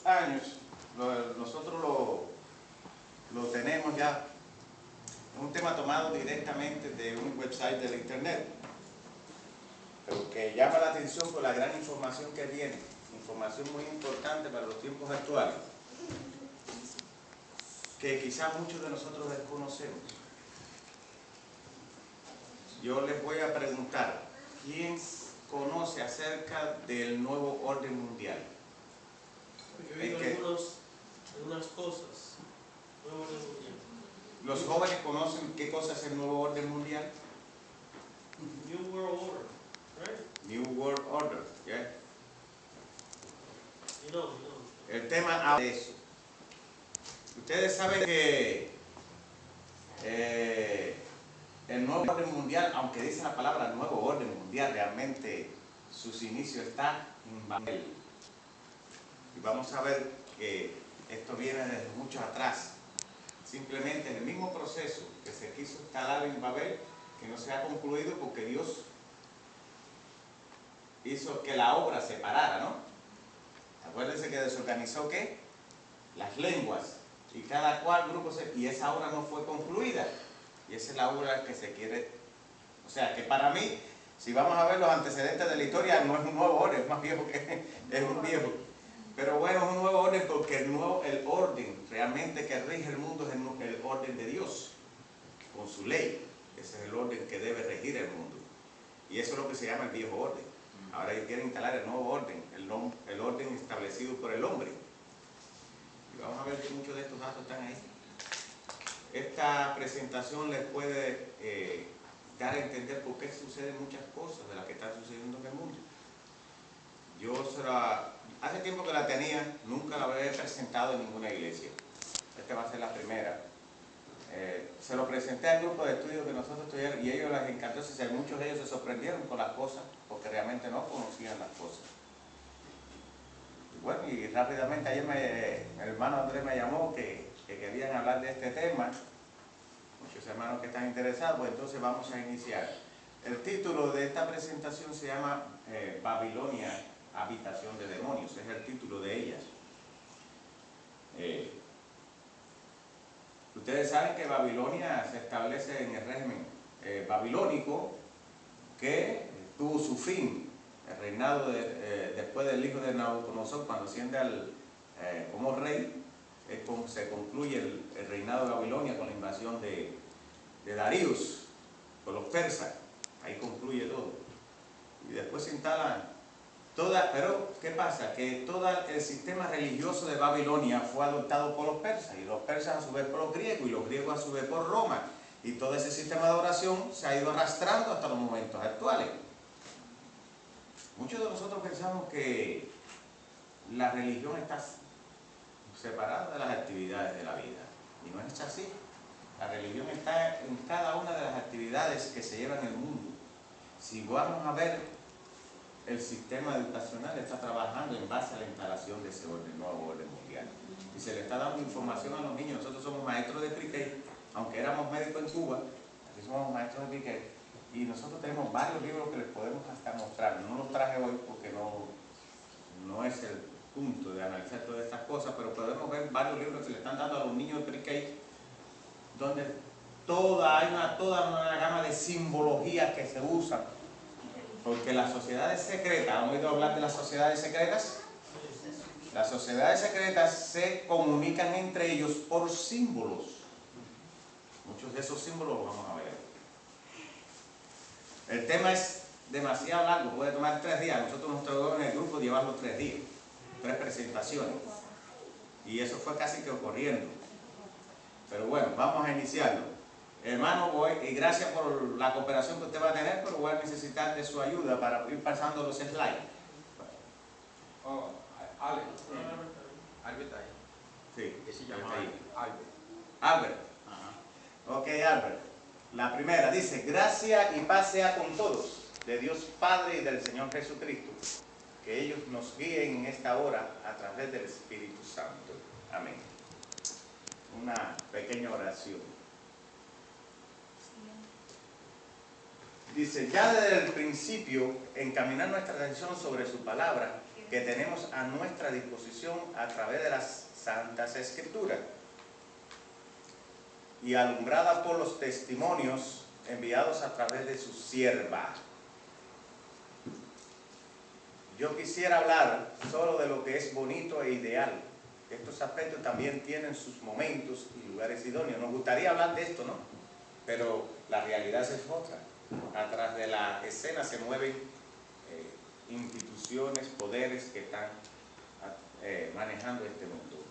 años nosotros lo tenemos ya. Es un tema tomado directamente de un website del internet, pero que llama la atención por la gran información que tiene, información muy importante para los tiempos actuales, que quizás muchos de nosotros desconocemos. Yo les voy a preguntar, ¿quién conoce acerca del nuevo orden mundial? Yo he oído algunas cosas. Nuevo orden mundial. ¿Los jóvenes conocen qué cosa es el nuevo orden mundial? New World Order, right? New World Order, ¿yeah? You know. El tema habla de eso. Ustedes saben que el nuevo orden mundial, aunque dice la palabra nuevo orden mundial, realmente sus inicios están en Babel. Y vamos a ver que esto viene desde mucho atrás. Simplemente en el mismo proceso que se quiso instalar en Babel, que no se ha concluido porque Dios hizo que la obra se parara, ¿no? Acuérdense que desorganizó ¿qué? Las lenguas. Y cada cual grupo y esa obra no fue concluida. Y esa es la obra que se quiere. O sea que para mí, si vamos a ver los antecedentes de la historia, no es un nuevo orden, es más viejo que es un viejo. Pero bueno, es un nuevo orden porque el orden realmente que rige el mundo es el orden de Dios, con su ley. Ese es el orden que debe regir el mundo. Y eso es lo que se llama el viejo orden. Ahora ellos quieren instalar el nuevo orden, el orden establecido por el hombre. Y vamos a ver que muchos de estos datos están ahí. Esta presentación les puede dar a entender por qué suceden muchas cosas de las que están sucediendo en el mundo. Hace tiempo que la tenía, nunca la había presentado en ninguna iglesia. Esta va a ser la primera. Se lo presenté al grupo de estudio que nosotros estudiamos y a ellos les encantó. Muchos de ellos se sorprendieron con las cosas porque realmente no conocían las cosas. Y bueno, y rápidamente ayer el hermano Andrés me llamó que querían hablar de este tema. Muchos hermanos que están interesados, pues entonces vamos a iniciar. El título de esta presentación se llama Babilonia, habitación de demonios. Es el título de ella. Ustedes saben que Babilonia se establece en el régimen babilónico que tuvo su fin, el reinado después del hijo de Nabucodonosor, cuando asciende como rey, se concluye el reinado de Babilonia con la invasión de Daríos por los persas. Ahí concluye todo. Y después se instalan pero ¿qué pasa? Que todo el sistema religioso de Babilonia fue adoptado por los persas, y los persas a su vez por los griegos, y los griegos a su vez por Roma. Y todo ese sistema de adoración se ha ido arrastrando hasta los momentos actuales. Muchos de nosotros pensamos que la religión está separada de las actividades de la vida. Y no es así. La religión está en cada una de las actividades que se llevan en el mundo. Si vamos a ver, el sistema educacional está trabajando en base a la instalación de ese nuevo orden mundial. Y se le está dando información a los niños. Nosotros somos maestros de pre-K, aunque éramos médicos en Cuba, aquí somos maestros de pre-K. Y nosotros tenemos varios libros que les podemos hasta mostrar. No los traje hoy porque no es el punto de analizar todas estas cosas, pero podemos ver varios libros que le están dando a los niños de pre-K, donde hay toda una gama de simbologías que se usan. Porque las sociedades secretas, ¿han oído hablar de las sociedades secretas? Las sociedades secretas se comunican entre ellos por símbolos. Muchos de esos símbolos los vamos a ver. El tema es demasiado largo, puede tomar 3 días. Nosotros nos tocó en el grupo llevarlo 3 días, 3 presentaciones. Y eso fue casi que ocurriendo. Pero bueno, vamos a iniciarlo. Hermano, y gracias por la cooperación que usted va a tener, pero voy a necesitar de su ayuda para ir pasando los slides. Oh, Albert. Albert ahí. Sí, ¿Qué se llama ahí. Albert? Albert. Ajá. Ok, Albert. La primera dice: gracia y paz sea con todos, de Dios Padre y del Señor Jesucristo. Que ellos nos guíen en esta hora a través del Espíritu Santo. Amén. Una pequeña oración. Dice: ya desde el principio, encaminar nuestra atención sobre su palabra, que tenemos a nuestra disposición a través de las Santas Escrituras y alumbrada por los testimonios enviados a través de su sierva. Yo quisiera hablar solo de lo que es bonito e ideal. Estos aspectos también tienen sus momentos y lugares idóneos. Nos gustaría hablar de esto, ¿no? Pero la realidad es otra. Atrás de la escena se mueven instituciones, poderes que están manejando este mundo.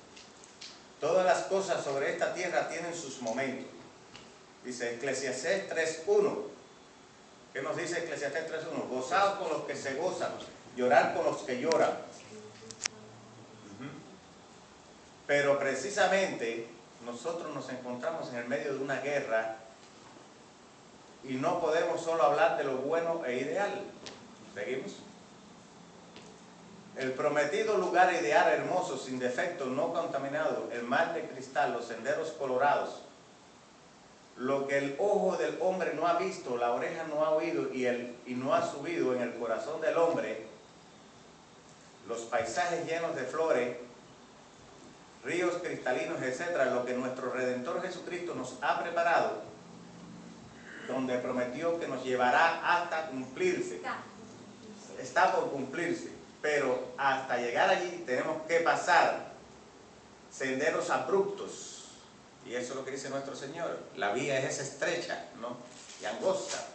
Todas las cosas sobre esta tierra tienen sus momentos. Dice Eclesiastés 3:1. ¿Qué nos dice Eclesiastés 3:1? Gozaos con los que se gozan, llorar con los que lloran. Pero precisamente nosotros nos encontramos en el medio de una guerra y no podemos solo hablar de lo bueno e ideal. ¿Seguimos? El prometido lugar ideal, hermoso, sin defecto, no contaminado, el mar de cristal, los senderos colorados, lo que el ojo del hombre no ha visto, la oreja no ha oído y no ha subido en el corazón del hombre, los paisajes llenos de flores, ríos cristalinos, etcétera, lo que nuestro Redentor Jesucristo nos ha preparado, donde prometió que nos llevará hasta cumplirse. Está por cumplirse, pero hasta llegar allí tenemos que pasar senderos abruptos. Y eso es lo que dice nuestro Señor. La vía es estrecha, ¿no? Y angosta.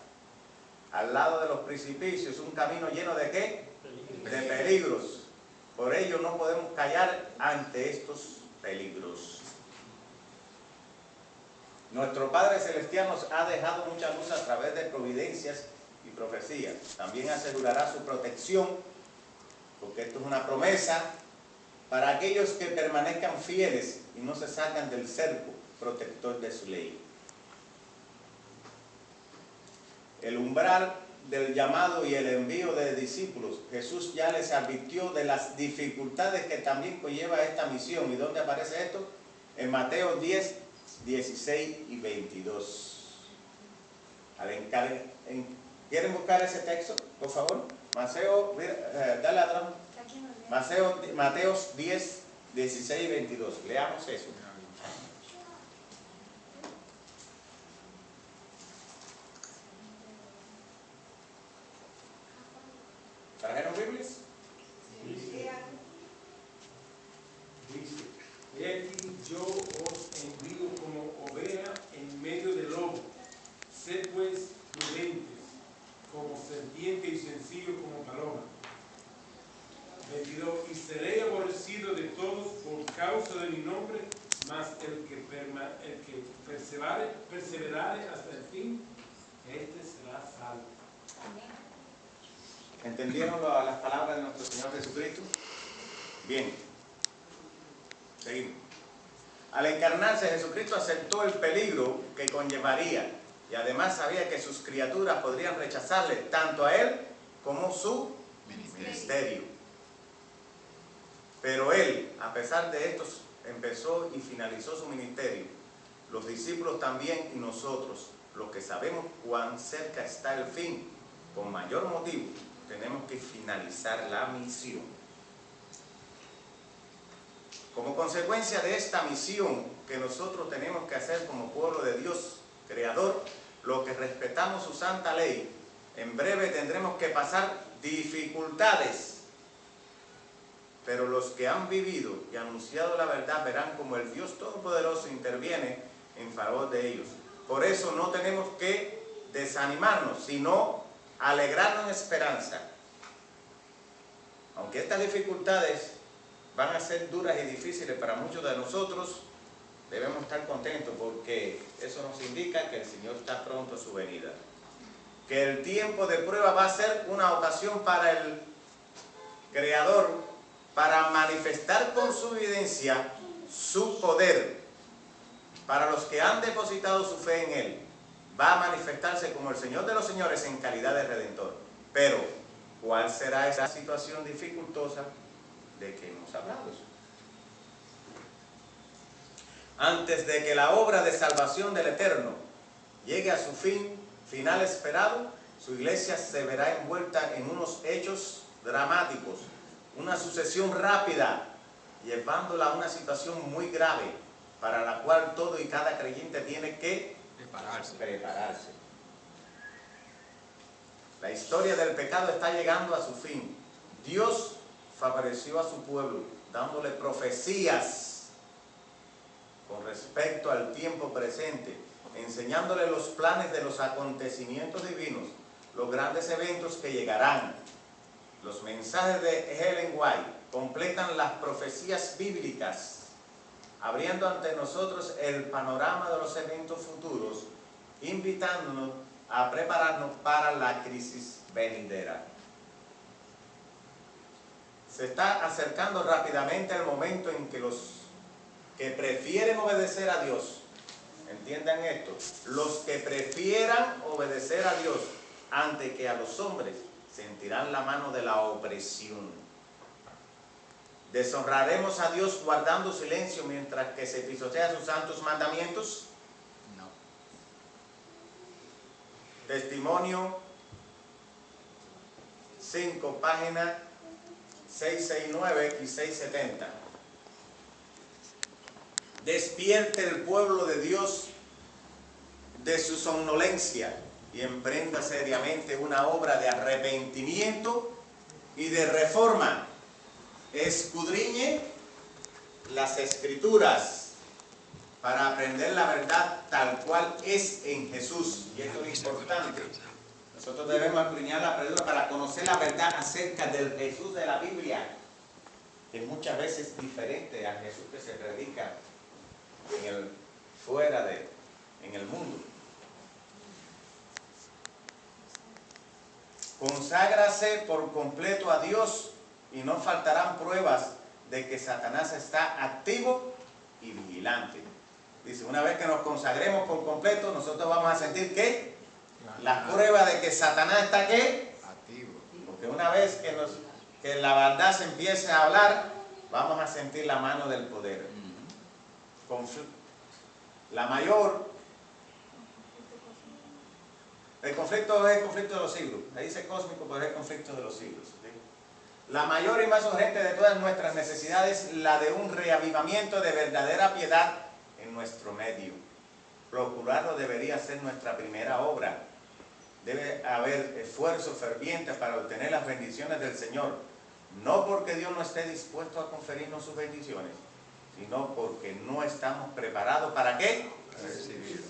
Al lado de los precipicios, un camino lleno de ¿qué? De peligros. Por ello no podemos callar ante estos peligros. Nuestro Padre Celestial nos ha dejado mucha luz a través de providencias y profecías. También asegurará su protección, porque esto es una promesa para aquellos que permanezcan fieles y no se salgan del cerco protector de su ley. El umbral del llamado y el envío de discípulos, Jesús ya les advirtió de las dificultades que también conlleva esta misión. ¿Y dónde aparece esto? En Mateo 10, 16 y 22. ¿Quieren buscar ese texto, por favor? Dale atrás. Mateo 10, 16 y 22. Leamos eso. ¿Trajeron Biblias? Dice, he aquí yo os envío como oveja en medio de lobo. Sed pues prudentes, como serpiente y sencillo como paloma. 22. Y seré aborrecido de todos por causa de mi nombre, mas el que perseverare hasta el fin, este será salvo. ¿Entendieron las palabras de nuestro Señor Jesucristo? Bien. Seguimos. Al encarnarse, Jesucristo aceptó el peligro que conllevaría y además sabía que sus criaturas podrían rechazarle tanto a Él como su ministerio. Pero Él, a pesar de esto, empezó y finalizó su ministerio. Los discípulos también y nosotros, los que sabemos cuán cerca está el fin, con mayor motivo, tenemos que finalizar la misión. Como consecuencia de esta misión que nosotros tenemos que hacer como pueblo de Dios, Creador, los que respetamos su santa ley, en breve tendremos que pasar dificultades. Pero los que han vivido y anunciado la verdad verán como el Dios Todopoderoso interviene en favor de ellos. Por eso no tenemos que desanimarnos, sino alegrarnos en esperanza. Aunque estas dificultades van a ser duras y difíciles para muchos de nosotros, debemos estar contentos porque eso nos indica que el Señor está pronto a su venida. Que el tiempo de prueba va a ser una ocasión para el Creador para manifestar con su evidencia su poder. Para los que han depositado su fe en Él, va a manifestarse como el Señor de los señores en calidad de Redentor. Pero, ¿cuál será esa situación dificultosa de que hemos hablado? Antes de que la obra de salvación del Eterno llegue a su final esperado, su iglesia se verá envuelta en unos hechos dramáticos, una sucesión rápida, llevándola a una situación muy grave, para la cual todo y cada creyente tiene que prepararse. La historia del pecado está llegando a su fin. Dios favoreció a su pueblo, dándole profecías con respecto al tiempo presente, enseñándole los planes de los acontecimientos divinos, los grandes eventos que llegarán. Los mensajes de Ellen White completan las profecías bíblicas, abriendo ante nosotros el panorama de los eventos futuros, invitándonos a prepararnos para la crisis venidera. Se está acercando rápidamente el momento en que los que prefieren obedecer a Dios, entiendan esto, los que prefieran obedecer a Dios antes que a los hombres, sentirán la mano de la opresión. ¿Deshonraremos a Dios guardando silencio mientras que se pisotea sus santos mandamientos? No. Testimonio 5, páginas 669 y 670. Despierte el pueblo de Dios de su somnolencia y emprenda seriamente una obra de arrepentimiento y de reforma. Escudriñe las Escrituras para aprender la verdad tal cual es en Jesús. Y esto es importante. Nosotros debemos escudriñar la Escritura para conocer la verdad acerca del Jesús de la Biblia, que muchas veces es diferente al Jesús que se predica en el mundo. Conságrase por completo a Dios y no faltarán pruebas de que Satanás está activo y vigilante. Dice, una vez que nos consagremos por completo, nosotros vamos a sentir ¿qué? La prueba de que Satanás está ¿qué? Activo. Porque una vez que la verdad se empiece a hablar, vamos a sentir la mano del poder. El conflicto es el conflicto de los siglos. Ahí dice cósmico, pero es el conflicto de los siglos. ¿Sí? La mayor y más urgente de todas nuestras necesidades es la de un reavivamiento de verdadera piedad en nuestro medio. Procurarlo debería ser nuestra primera obra. Debe haber esfuerzo ferviente para obtener las bendiciones del Señor. No porque Dios no esté dispuesto a conferirnos sus bendiciones, sino porque no estamos preparados ¿para qué? Recibirlas.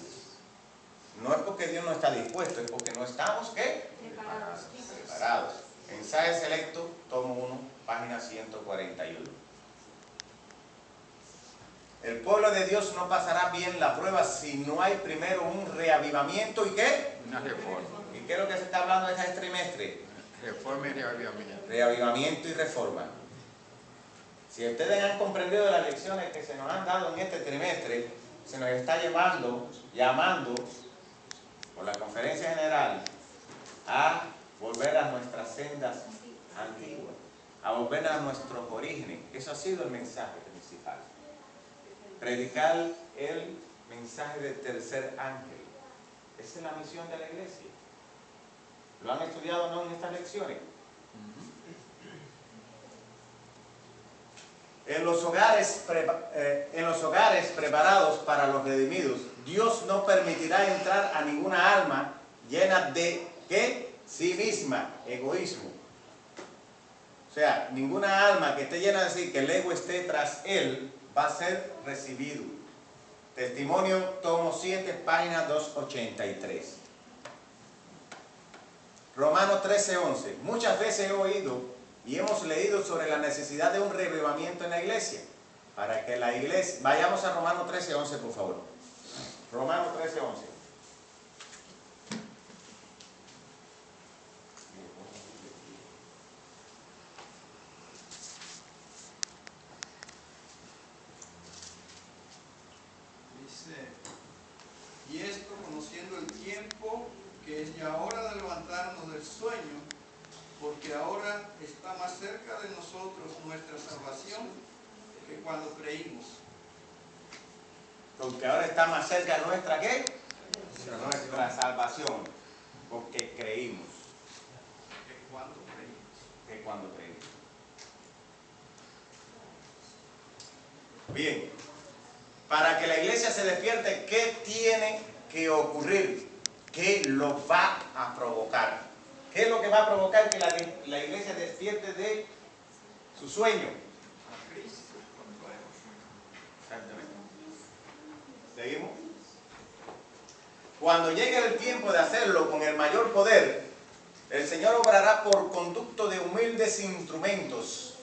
No es porque Dios no está dispuesto, es porque no estamos ¿qué? Preparados. Ensayo selecto, tomo 1, página 141. El pueblo de Dios no pasará bien la prueba si no hay primero un reavivamiento y ¿qué? Una reforma. ¿Y qué es lo que se está hablando de este trimestre? Reforma y reavivamiento. Reavivamiento y reforma. Si ustedes han comprendido las lecciones que se nos han dado en este trimestre, se nos está llamando por la conferencia general a volver a nuestras sendas antiguas, a volver a nuestros orígenes. Eso ha sido el mensaje principal. Predicar el mensaje del tercer ángel. Esa es la misión de la iglesia. ¿Lo han estudiado no en estas lecciones? En los hogares preparados para los redimidos, Dios no permitirá entrar a ninguna alma llena de ¿qué? Sí misma, egoísmo. O sea, ninguna alma que esté llena de sí, que el ego esté tras él, va a ser recibido. Testimonio, tomo 7, página 283. Romanos 13:11. Muchas veces he oído y hemos leído sobre la necesidad de un reavivamiento en la iglesia. Para que la iglesia... Vayamos a Romanos 13:11, por favor. Romanos 13:11. Y esto conociendo el tiempo, que es ya hora de levantarnos del sueño, porque ahora está más cerca de nosotros nuestra salvación que cuando creímos. Porque ahora está más cerca nuestra ¿qué? Nuestra salvación. Porque creímos. Que cuando creímos. Que cuando creímos. Bien, para que la iglesia se despierte, ¿qué tiene que ocurrir? ¿Qué lo va a provocar? ¿Qué es lo que va a provocar que la iglesia despierte de su sueño? Exactamente. ¿Seguimos? Cuando llegue el tiempo de hacerlo con el mayor poder, el Señor obrará por conducto de humildes instrumentos.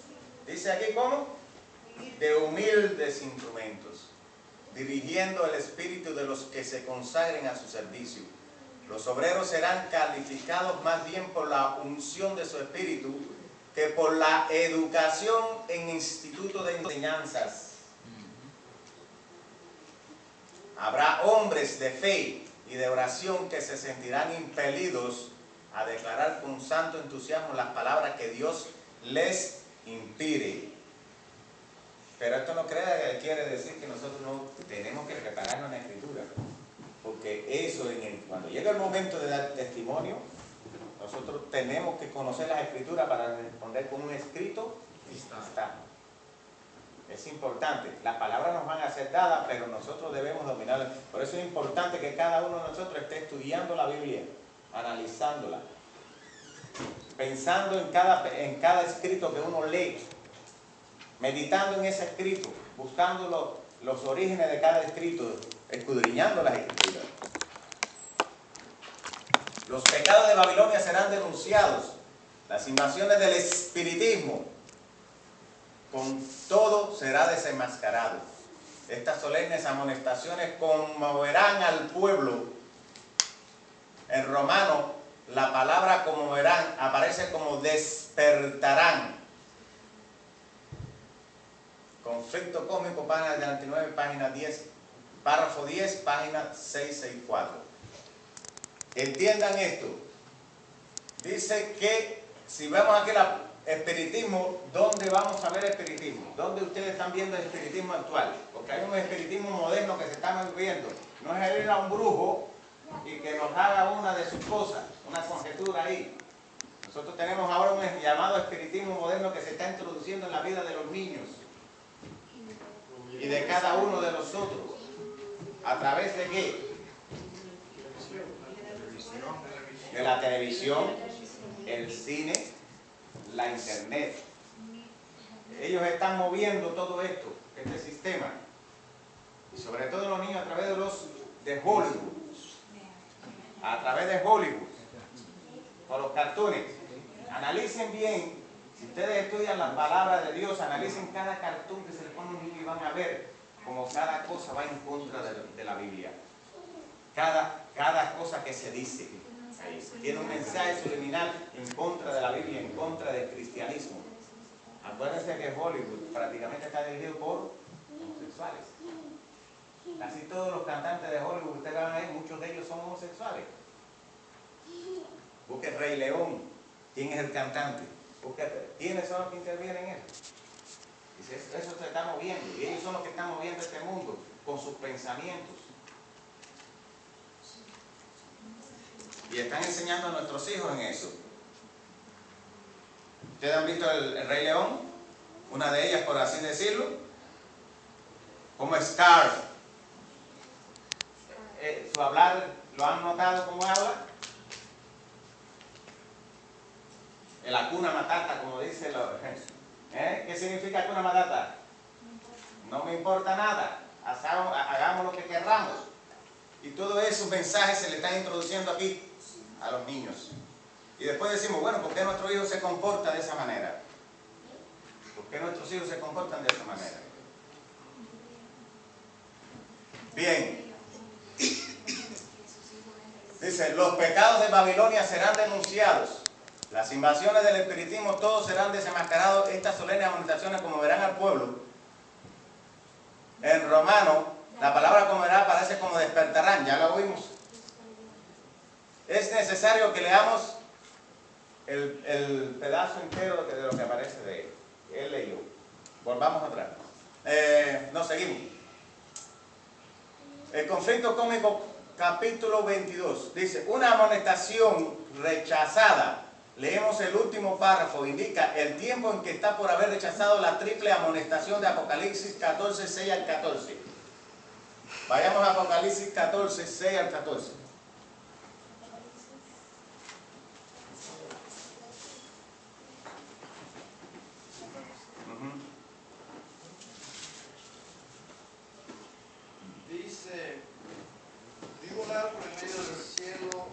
Dice aquí, ¿cómo? De humildes instrumentos, dirigiendo el espíritu de los que se consagren a su servicio. Los obreros serán calificados más bien por la unción de su espíritu que por la educación en institutos de enseñanzas. Habrá hombres de fe y de oración que se sentirán impelidos a declarar con santo entusiasmo las palabras que Dios les inspire. Pero esto no quiere decir que nosotros no tenemos que prepararnos en la Escritura, porque eso, cuando llega el momento de dar testimonio, nosotros tenemos que conocer las Escrituras para responder con un escrito y está. Es importante, las palabras nos van a ser dadas, pero nosotros debemos dominarlas. Por eso es importante que cada uno de nosotros esté estudiando la Biblia, analizándola, pensando en cada escrito que uno lee, meditando en ese escrito, buscando los orígenes de cada escrito, escudriñando las Escrituras. Los pecados de Babilonia serán denunciados, las invasiones del espiritismo, con todo será desenmascarado. Estas solemnes amonestaciones conmoverán al pueblo. En romano, la palabra conmoverán aparece como despertarán. Conflicto cósmico, página 49, página 10, párrafo 10, página 664. Entiendan esto. Dice que si vemos aquí espiritismo, ¿dónde vamos a ver espiritismo? ¿Dónde ustedes están viendo el espiritismo actual? Porque hay un espiritismo moderno que se está viendo. No es ir a un brujo y que nos haga una de sus cosas, una conjetura ahí. Nosotros tenemos ahora un llamado espiritismo moderno que se está introduciendo en la vida de los niños y de cada uno de nosotros. ¿A través de qué? De la televisión, el cine, la internet. Ellos están moviendo todo esto, este sistema. Y sobre todo los niños a través de Hollywood. A través de Hollywood. Con los cartones. Analicen bien, si ustedes estudian las palabras de Dios, analicen cada cartón que se le pone a un niño y van a ver como cada cosa va en contra de la Biblia. Cada cosa que se dice ahí tiene un mensaje subliminal en contra de la Biblia, en contra del cristianismo. Acuérdense que Hollywood prácticamente está dirigido por homosexuales. Casi todos los cantantes de Hollywood, ustedes van a ver, muchos de ellos son homosexuales. Busque Rey León, ¿quién es el cantante? Busque, ¿quiénes son los que intervienen en eso? Dice, eso se está moviendo, y ellos son los que están moviendo este mundo con sus pensamientos. Y están enseñando a nuestros hijos en eso. ¿Ustedes han visto el Rey León? Una de ellas, por así decirlo, como Scar. Su hablar, ¿lo han notado cómo habla? El Hakuna Matata, como dice ¿qué significa Hakuna Matata? No me importa nada, hagamos lo que querramos. Y todos esos mensajes se le están introduciendo aquí a los niños. Y después decimos, bueno, ¿por qué nuestro hijo se comporta de esa manera? ¿Por qué nuestros hijos se comportan de esa manera? Bien. Dice, los pecados de Babilonia serán denunciados. Las invasiones del espiritismo, todos serán desenmascarados. Estas solemnes amonestaciones conmoverán al pueblo. En romano, la palabra conmoverá aparece como despertarán, ya lo oímos. Es necesario que leamos el pedazo entero de lo que aparece de él. Él leyó. Volvamos atrás. Seguimos. El conflicto cósmico, capítulo 22. Dice, una amonestación rechazada Leemos el último párrafo, indica el tiempo en que está por haber rechazado la triple amonestación de Apocalipsis 14, 6 al 14. Vayamos a Apocalipsis 14, 6 al 14. Dice, vi volar por el medio del cielo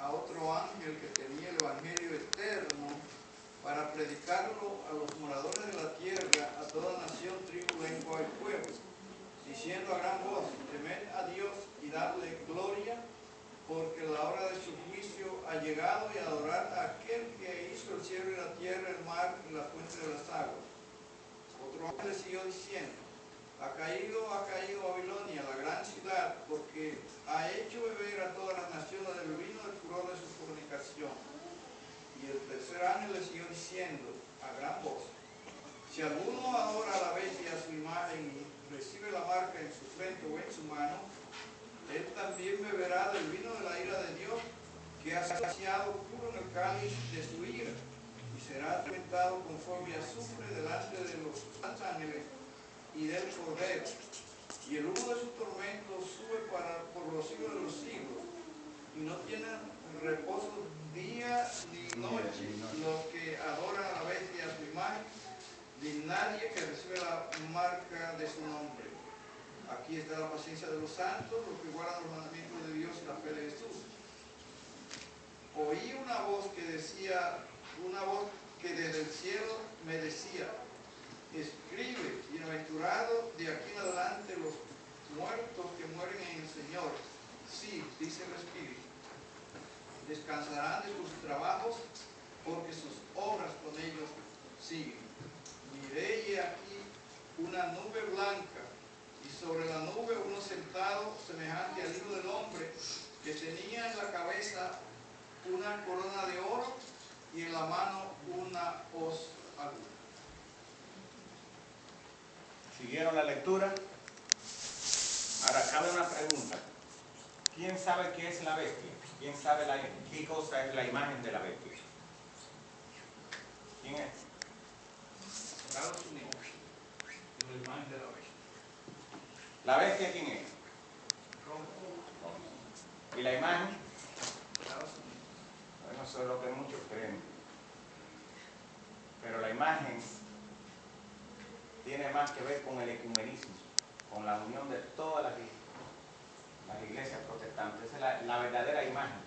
a otro ángel que tenía el Evangelio eterno para predicarlo a los moradores de la tierra, a toda nación, tribu, lengua y pueblo, diciendo a gran voz, temed a Dios y darle gloria, porque la hora de su juicio ha llegado, y adorad a aquel que hizo el cielo y la tierra, el mar y la fuente de las aguas. Otro ángel siguió diciendo, ha caído Babilonia, la gran ciudad, porque ha hecho beber a todas las naciones del vino del furor de su fornicación. Y el tercer ángel le siguió diciendo a gran voz, si alguno adora a la bestia a su imagen y recibe la marca en su frente o en su mano, él también beberá del vino de la ira de Dios, que ha saciado puro en el cáliz de su ira, y será atormentado conforme azufre delante de los ángeles y del Cordero. Y el humo de su tormento sube por los siglos de los siglos, y no tienen reposo día ni noche los que adoran a la bestia a su imagen, ni nadie que recibe la marca de su nombre. Aquí está la paciencia de los santos, los que guardan los mandamientos de Dios y la fe de Jesús. Oí una voz que desde el cielo me decía, escribe, bienaventurado de aquí en adelante los muertos que mueren en el Señor. Sí, dice el Espíritu, descansarán de sus trabajos, porque sus obras con ellos siguen. Miré y aquí una nube blanca, y sobre la nube uno sentado semejante al Hijo del Hombre, que tenía en la cabeza una corona de oro y en la mano una hoz aguda. ¿Siguieron la lectura? Ahora cabe una pregunta. ¿Quién sabe qué es la bestia? ¿Quién sabe qué cosa es la imagen de la bestia? ¿Quién es? Estados Unidos, la imagen de la bestia. ¿La bestia quién es? ¿Y la imagen? Estados Unidos. Bueno, eso es lo que muchos creen. Pero la imagen tiene más que ver con el ecumenismo, con la unión de todas las iglesias protestantes. Esa es la verdadera imagen.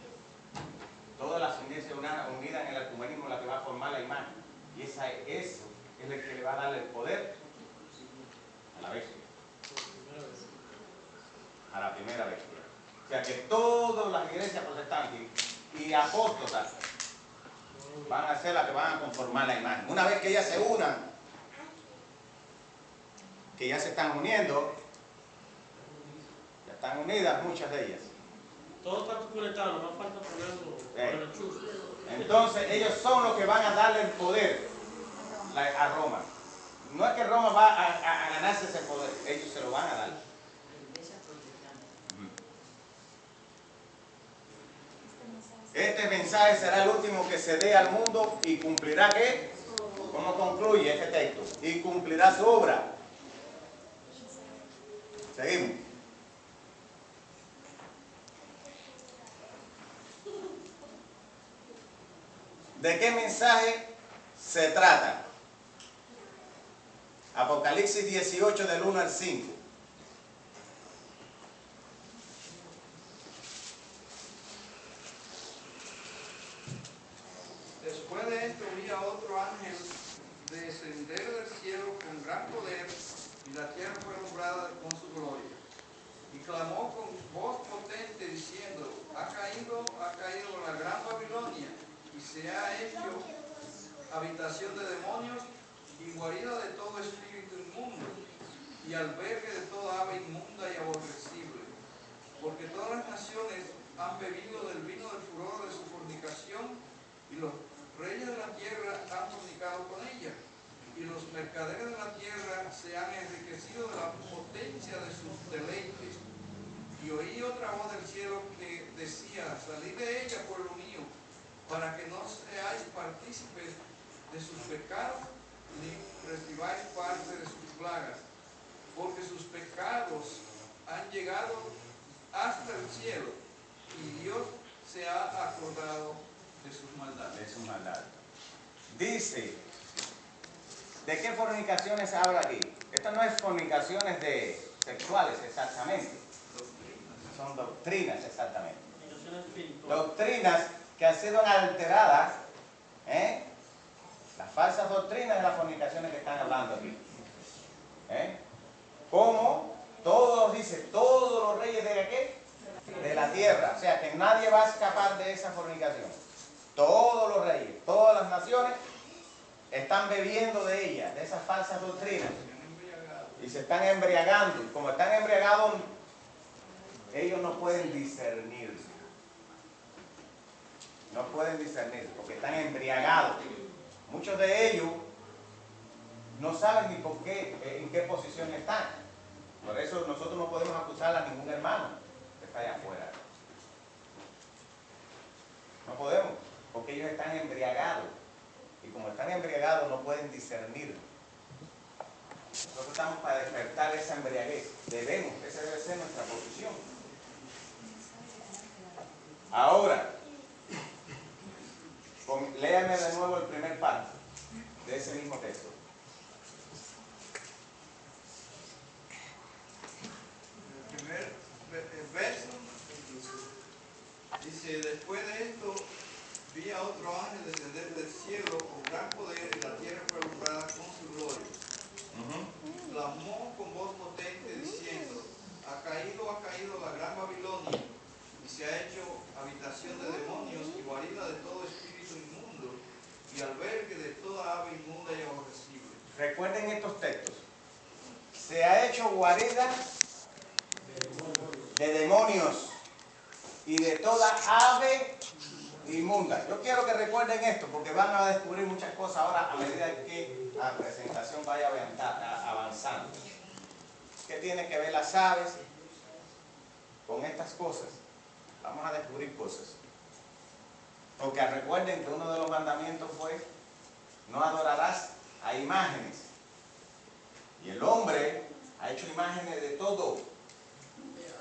Todas las iglesias unidas en el ecumenismo es la que va a formar la imagen. Y eso es el que le va a dar el poder a la bestia. A la primera bestia. O sea que todas las iglesias protestantes y apóstolas van a ser las que van a conformar la imagen. Una vez que ellas se unan, que ya se están uniendo, ya están unidas muchas de ellas. Todo está conectado, no falta ponerlo en el chuzo. Entonces ellos son los que van a darle el poder a Roma. No es que Roma va a ganarse ese poder, ellos se lo van a dar. Este mensaje será el último que se dé al mundo y cumplirá ¿qué? ¿Cómo concluye este texto? Y cumplirá su obra. Seguimos. ¿De qué mensaje se trata? Apocalipsis 18 del 1 al 5. Después de esto vi a otro ángel descender del cielo con gran poder, y la tierra fue alumbrada con su gloria. Y clamó con voz potente diciendo, ha caído la gran Babilonia, y se ha hecho habitación de demonios y guarida de todo espíritu inmundo, y albergue de toda ave inmunda y aborrecible. Porque todas las naciones han bebido del vino del furor de su fornicación, y los reyes de la tierra han fornicado con ella, y los mercaderes de la tierra se han enriquecido de la potencia de sus deleites. Y oí otra voz del cielo que decía, salid de ella, pueblo mío, para que no seáis partícipes de sus pecados, ni recibáis parte de sus plagas, porque sus pecados han llegado hasta el cielo, y Dios se ha acordado de sus maldades. De sus maldades. Dice, ¿de qué fornicaciones habla aquí? Esto no es fornicaciones sexuales exactamente. Son doctrinas exactamente. Doctrinas que han sido alteradas, las falsas doctrinas de las fornicaciones que están hablando aquí. Como todos, dice, todos los reyes de qué? De la tierra. O sea que nadie va a escapar de esa fornicación. Todos los reyes, todas las naciones están bebiendo de ellas, de esas falsas doctrinas. Y se están embriagando. Y como están embriagados, ellos no pueden discernir. No pueden discernir porque están embriagados. Muchos de ellos no saben ni por qué, en qué posición están. Por eso nosotros no podemos acusar a ningún hermano que está allá afuera. No podemos, porque ellos están embriagados. Y como están embriagados no pueden discernir. Nosotros estamos para despertar esa embriaguez. Debemos, esa debe ser nuestra posición. Ahora, léame de nuevo el primer párrafo de ese mismo texto. El primer verso dice: después de esto vi a otro ángel descender del cielo con gran poder, y la tierra fue alumbrada con su gloria. Clamó con voz potente diciendo: ha caído la gran Babilonia, y se ha hecho habitación de demonios y guarida de todo espíritu inmundo y albergue de toda ave inmunda y aborrecible. Recuerden estos textos. Se ha hecho guarida de demonios y de toda ave inmunda. Yo quiero que recuerden esto porque van a descubrir muchas cosas ahora a medida que la presentación vaya avanzando. ¿Qué tiene que ver las aves con estas cosas? Vamos a descubrir cosas. Porque recuerden que uno de los mandamientos fue: no adorarás a imágenes. Y el hombre ha hecho imágenes de todo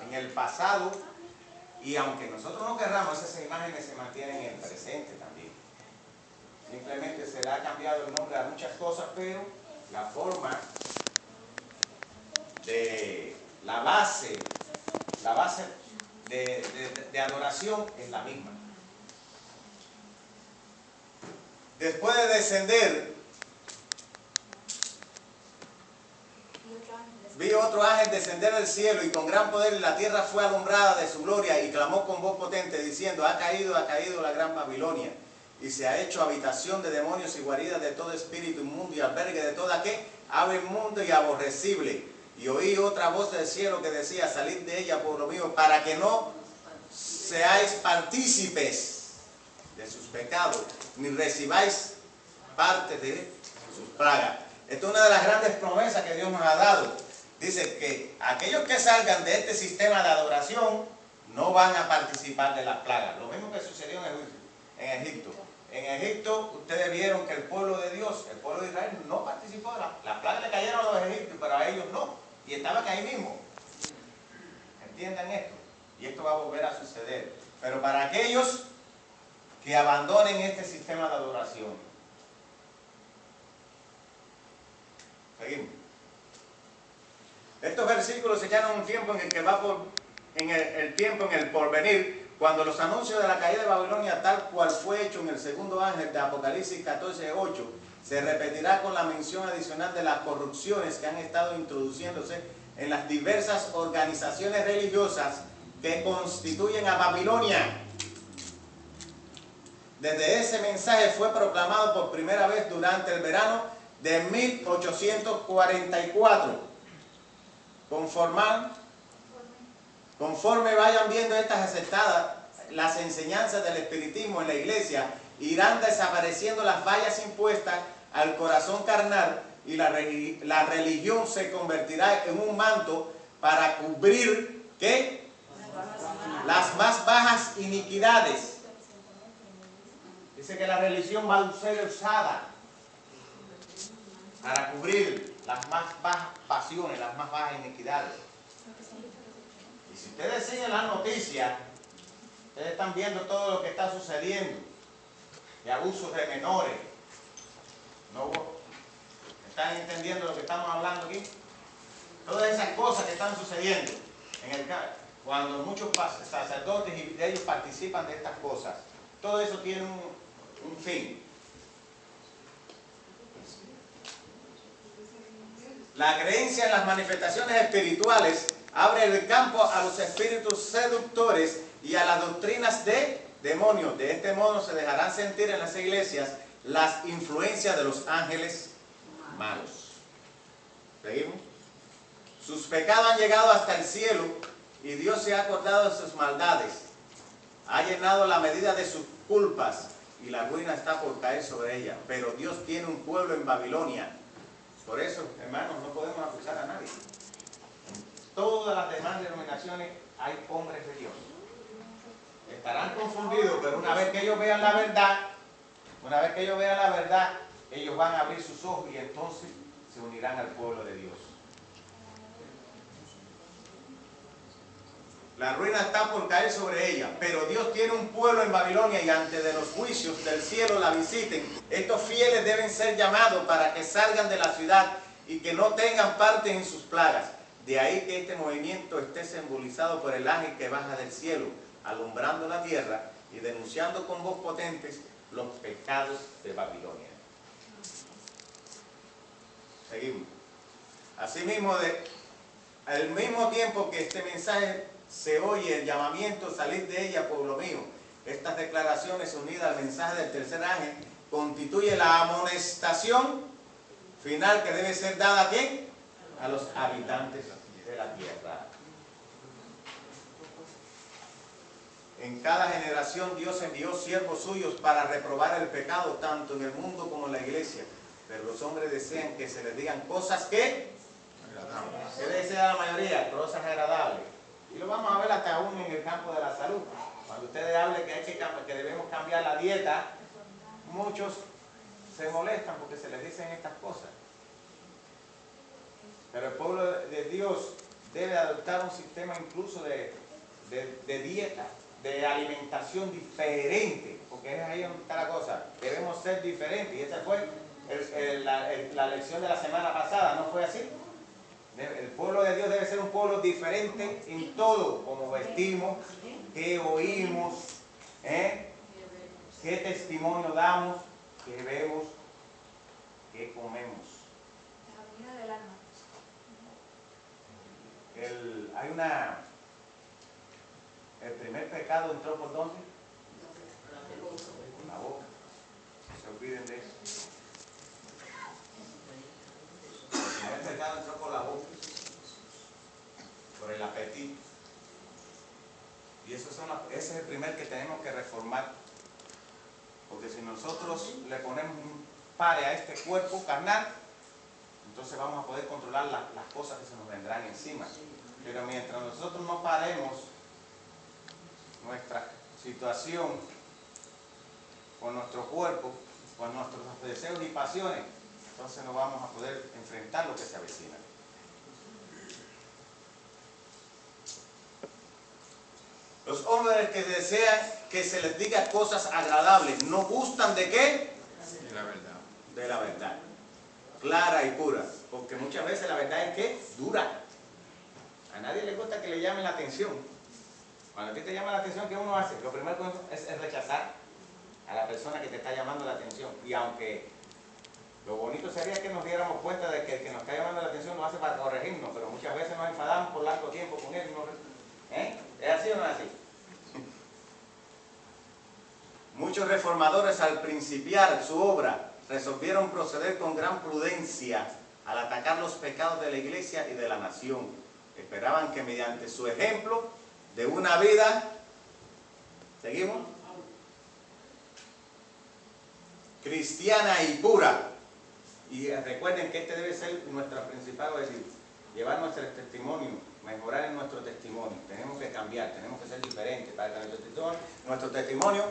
en el pasado, y aunque nosotros no querramos, esas imágenes se mantienen en el presente también. Simplemente se le ha cambiado el nombre a muchas cosas, pero la forma de la base de adoración es la misma. Después de descender, vi otro ángel descender del cielo, y con gran poder, y la tierra fue alumbrada de su gloria, y clamó con voz potente diciendo: ha caído la gran Babilonia, y se ha hecho habitación de demonios y guarida de todo espíritu inmundo y albergue de toda ¿qué? Ave inmunda y aborrecible. Y oí otra voz del cielo que decía: salid de ella, pueblo mío, para que no seáis partícipes de sus pecados, ni recibáis parte de sus plagas. Esta es una de las grandes promesas que Dios nos ha dado. Dice que aquellos que salgan de este sistema de adoración no van a participar de las plagas. Lo mismo que sucedió en Egipto. En Egipto ustedes vieron que el pueblo de Dios, el pueblo de Israel, no participó de las plagas. Le cayeron a los egipcios, pero a ellos no. Y estaban ahí mismo. ¿Entiendan esto? Y esto va a volver a suceder. Pero para aquellos que abandonen este sistema de adoración. Seguimos. Estos versículos señalan un tiempo en el que va el tiempo en el porvenir, cuando los anuncios de la caída de Babilonia, tal cual fue hecho en el segundo ángel de Apocalipsis 14:8, se repetirá con la mención adicional de las corrupciones que han estado introduciéndose en las diversas organizaciones religiosas que constituyen a Babilonia. Desde ese mensaje fue proclamado por primera vez durante el verano de 1844. Conforme vayan viendo estas aceptadas, las enseñanzas del espiritismo en la iglesia, irán desapareciendo las vallas impuestas al corazón carnal, y la religión se convertirá en un manto para cubrir ¿qué? Las más bajas iniquidades. Dice que la religión va a ser usada para cubrir las más bajas pasiones, las más bajas iniquidades. Y si ustedes siguen las noticias, ustedes están viendo todo lo que está sucediendo, de abusos de menores. ¿No? ¿Están entendiendo lo que estamos hablando aquí? Todas esas cosas que están sucediendo en el cuando muchos sacerdotes y de ellos participan de estas cosas, todo eso tiene un fin. La creencia en las manifestaciones espirituales abre el campo a los espíritus seductores y a las doctrinas de demonios. De este modo se dejarán sentir en las iglesias las influencias de los ángeles malos. ¿Seguimos? Sus pecados han llegado hasta el cielo y Dios se ha acordado de sus maldades. Ha llenado la medida de sus culpas y la ruina está por caer sobre ella. Pero Dios tiene un pueblo en Babilonia. Por eso, hermanos, no podemos acusar a nadie. En todas las demás denominaciones hay hombres de Dios. Estarán confundidos, pero una vez que ellos vean la verdad, ellos van a abrir sus ojos y entonces se unirán al pueblo de Dios. La ruina está por caer sobre ella, pero Dios tiene un pueblo en Babilonia y antes de los juicios del cielo la visiten. Estos fieles deben ser llamados para que salgan de la ciudad y que no tengan parte en sus plagas. De ahí que este movimiento esté simbolizado por el ángel que baja del cielo, alumbrando la tierra y denunciando con voz potentes los pecados de Babilonia. Seguimos. Asimismo, al mismo tiempo que este mensaje se oye el llamamiento, salir de ella, pueblo mío. Estas declaraciones unidas al mensaje del tercer ángel constituye la amonestación final que debe ser dada ¿a quién? A los habitantes de la tierra. En cada generación Dios envió siervos suyos para reprobar el pecado tanto en el mundo como en la iglesia. Pero los hombres desean que se les digan cosas que desea la mayoría, cosas agradables. Y lo vamos a ver hasta aún en el campo de la salud. Cuando ustedes hablen que debemos cambiar la dieta, muchos se molestan porque se les dicen estas cosas. Pero el pueblo de Dios debe adoptar un sistema incluso de dieta, de alimentación diferente, porque es ahí donde está la cosa. Debemos ser diferentes, y esa fue la lección de la semana pasada, ¿no fue así? El pueblo de Dios debe ser un pueblo diferente en todo, como vestimos, qué oímos, qué testimonio damos, qué vemos, qué comemos. La vida del alma. El primer pecado entró por ¿dónde? Por la boca. No se olviden de eso. El primer pecado entró por la boca, por el apetito. Y ese es el primer que tenemos que reformar. Porque si nosotros le ponemos un pare a este cuerpo carnal, entonces vamos a poder controlar las cosas que se nos vendrán encima. Pero mientras nosotros no paremos nuestra situación con nuestro cuerpo, con nuestros deseos y pasiones, entonces no vamos a poder enfrentar lo que se avecina. Los hombres que desean que se les diga cosas agradables, ¿no gustan de qué? De la verdad. De la verdad. Clara y pura. Porque muchas veces la verdad es que dura. A nadie le gusta que le llamen la atención. Cuando a ti te llama la atención, ¿qué uno hace? Lo primero que es rechazar a la persona que te está llamando la atención. Y aunque lo bonito sería que nos diéramos cuenta de que el que nos está llamando la atención lo hace para corregirnos, pero muchas veces nos enfadamos por largo tiempo con él. ¿Es así o no es así? Muchos reformadores al principiar su obra resolvieron proceder con gran prudencia al atacar los pecados de la iglesia y de la nación. Esperaban que mediante su ejemplo de una vida, ¿seguimos? Cristiana y pura. Y recuerden que este debe ser nuestro principal objetivo, llevar nuestro testimonio, mejorar en nuestro testimonio. Tenemos que cambiar, tenemos que ser diferentes para que nuestro testimonio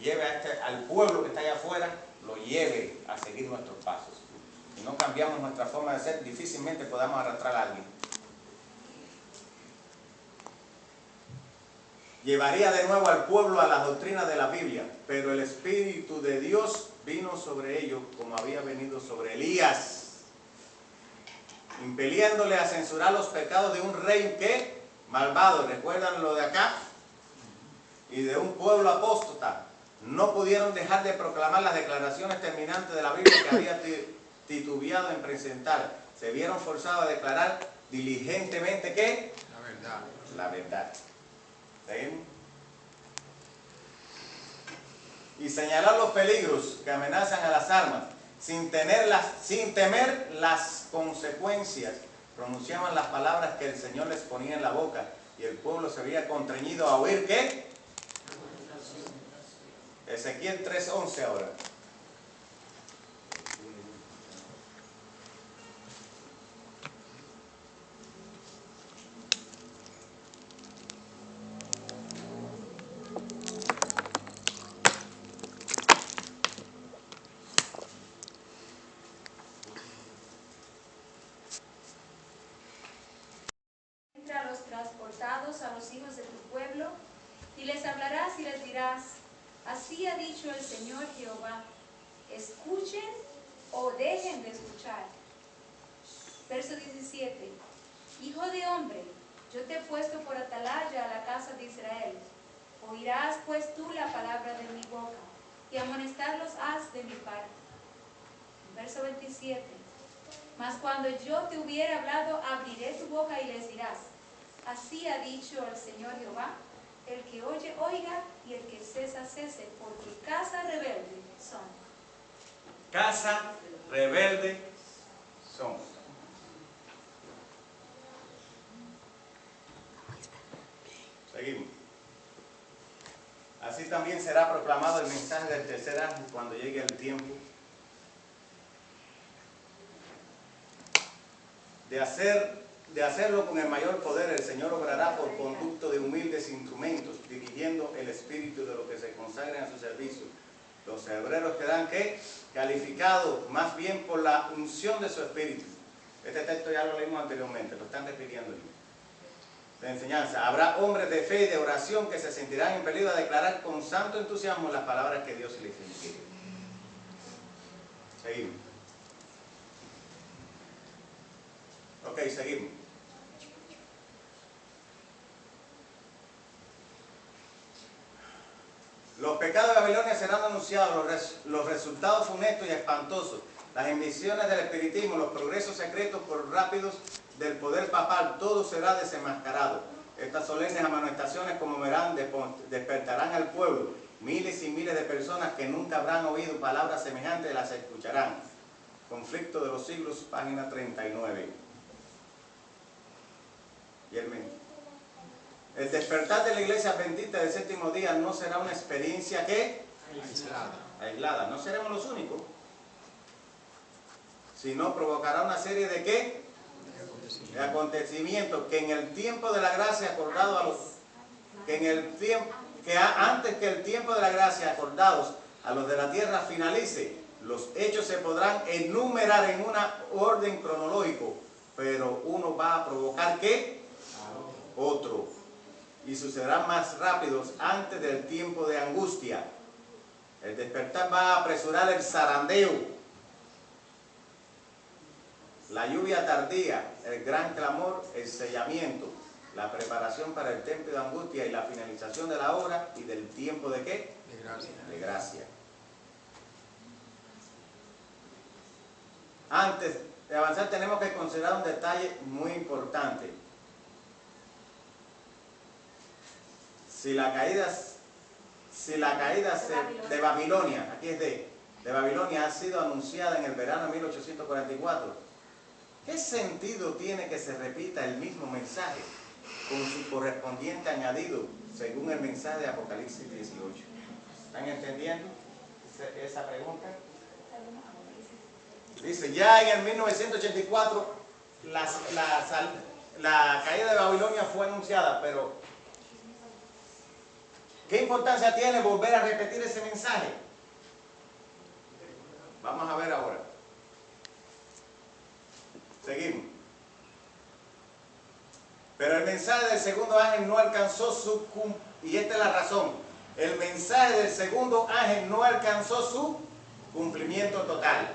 lleve al pueblo que está allá afuera, lo lleve a seguir nuestros pasos. Si no cambiamos nuestra forma de ser, difícilmente podamos arrastrar a alguien. Llevaría de nuevo al pueblo a las doctrinas de la Biblia, pero el Espíritu de Dios vino sobre ellos como había venido sobre Elías, impeliéndole a censurar los pecados de un rey que malvado. ¿Recuerdan lo de acá? Y de un pueblo apóstata. No pudieron dejar de proclamar las declaraciones terminantes de la Biblia que había titubeado en presentar. Se vieron forzados a declarar diligentemente ¿qué? La verdad. La verdad. ¿Seguimos? Y señalar los peligros que amenazan a las almas, sin temer las consecuencias. Pronunciaban las palabras que el Señor les ponía en la boca, y el pueblo se había constreñido a oír ¿qué? Ezequiel 3:11 ahora. A los transportados a los hijos de tu pueblo, y les hablarás y les dirás: así ha dicho el Señor Jehová, escuchen o dejen de escuchar. Verso 17. Hijo de hombre, yo te he puesto por atalaya a la casa de Israel. Oirás pues tú la palabra de mi boca, y amonestarlos has de mi parte. Verso 27. Mas cuando yo te hubiere hablado, abriré tu boca y les dirás: así ha dicho el Señor Jehová, el que oye, oiga, y el que cesa, cese, porque casa rebelde son. Casa rebelde son. Seguimos. Así también será proclamado el mensaje del tercer ángel cuando llegue el tiempo de hacerlo con el mayor poder. El Señor obrará por conducto de humildes instrumentos, dirigiendo el espíritu de los que se consagren a su servicio. Los hebreos quedan ¿qué? Calificados más bien por la unción de su espíritu. Este texto ya lo leímos anteriormente, lo están repitiendo de enseñanza. Habrá hombres de fe y de oración que se sentirán impelidos a declarar con santo entusiasmo las palabras que Dios les inquiere. Seguimos. Ok, seguimos. Los pecados de Babilonia serán anunciados, los resultados funestos y espantosos, las invenciones del espiritismo, los progresos secretos por rápidos del poder papal, todo será desenmascarado. Estas solemnes amonestaciones, como verán, despertarán al pueblo. Miles y miles de personas que nunca habrán oído palabras semejantes las escucharán. Conflicto de los siglos, página 39. Y el despertar de la iglesia adventista del séptimo día no será una experiencia ¿qué? Aislada. No seremos los únicos, sino provocará una serie de ¿qué? De acontecimientos que en el tiempo de la gracia acordado a los antes que el tiempo de la gracia acordados a los de la tierra finalice, los hechos se podrán enumerar en un orden cronológico, pero uno va a provocar ¿qué? Otro, y sucederán más rápidos antes del tiempo de angustia. El despertar va a apresurar el zarandeo, la lluvia tardía, el gran clamor, el sellamiento, la preparación para el tiempo de angustia y la finalización de la obra y del tiempo de ¿qué? De gracia. De gracia. Antes de avanzar tenemos que considerar un detalle muy importante. Si la caída de Babilonia, aquí es de Babilonia, ha sido anunciada en el verano de 1844, ¿qué sentido tiene que se repita el mismo mensaje con su correspondiente añadido según el mensaje de Apocalipsis 18? ¿Están entendiendo esa pregunta? Dice, ya en el 1984 la caída de Babilonia fue anunciada, pero ¿Qué importancia tiene volver a repetir ese mensaje? Vamos a ver ahora. Seguimos. Pero el mensaje del segundo ángel no alcanzó su cumplimiento. Y esta es la razón. El mensaje del segundo ángel no alcanzó su cumplimiento total.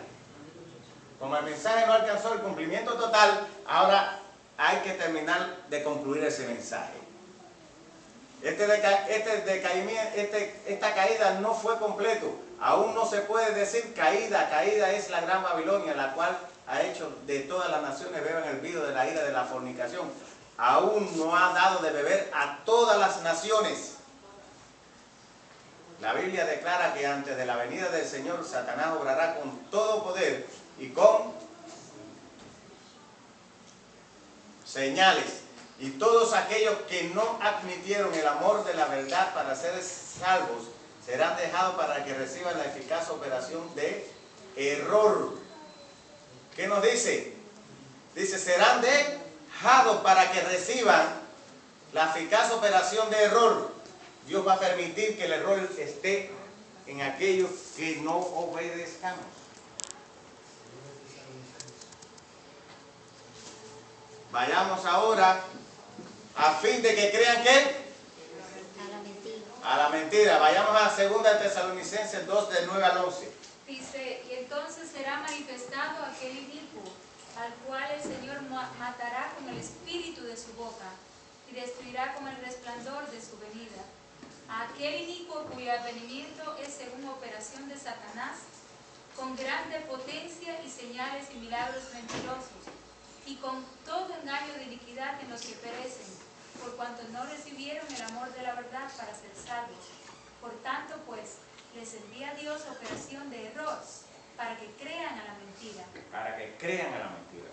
Como el mensaje no alcanzó el cumplimiento total, ahora hay que terminar de concluir ese mensaje. Esta caída no fue completo. Aún no se puede decir caída. Caída es la gran Babilonia, la cual ha hecho de todas las naciones beban el vino de la ira de la fornicación. Aún no ha dado de beber a todas las naciones. La Biblia declara que antes de la venida del Señor, Satanás obrará con todo poder y con señales. Y todos aquellos que no admitieron el amor de la verdad para ser salvos, serán dejados para que reciban la eficaz operación de error. ¿Qué nos dice? Dice, serán dejados para que reciban la eficaz operación de error. Dios va a permitir que el error esté en aquellos que no obedezcamos. Vayamos ahora a fin de que crean que a la mentira. Vayamos a 2 Tesalonicenses 2, del 9 al 11. Dice, y entonces será manifestado aquel inicuo, al cual el Señor matará con el espíritu de su boca, y destruirá con el resplandor de su venida. A aquel inicuo cuyo advenimiento es según operación de Satanás, con grande potencia y señales y milagros mentirosos, y con todo engaño de iniquidad en los que perecen, por cuanto no recibieron el amor de la verdad para ser salvos. Por tanto, pues, les envía Dios operación de error, para que crean a la mentira. Para que crean a la mentira.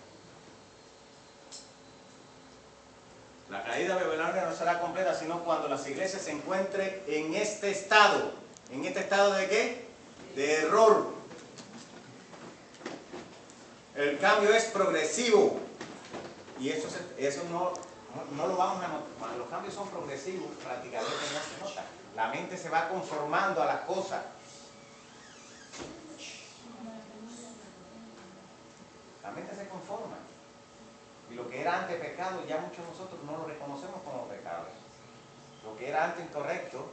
La caída babilónica no será completa sino cuando las iglesias se encuentren en este estado. ¿En este estado de qué? De error. El cambio es progresivo. Y eso no lo vamos a notar. Cuando los cambios son progresivos, prácticamente no se nota. La mente se va conformando a las cosas. La mente se conforma. Y lo que era antes pecado, ya muchos de nosotros no lo reconocemos como pecado. Lo que era antes incorrecto,